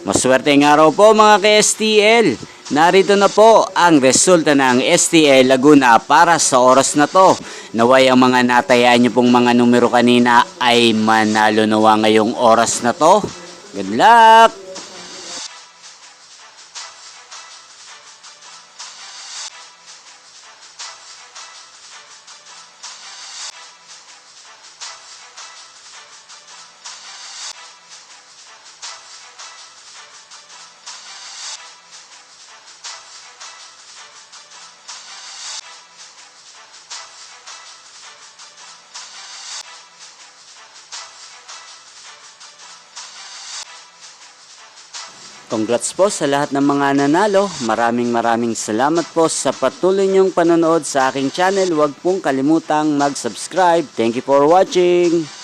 Maswerteng araw po mga ka-STL. Narito na po ang resulta ng STL Laguna para sa oras na to. Naway ang mga natayaan nyo pong mga numero kanina ay manalo nawa ngayong oras na to. Good luck! Congrats po sa lahat ng mga nanalo. Maraming salamat po sa patuloy niyong panonood sa aking channel. Huwag pong kalimutang mag-subscribe. Thank you for watching.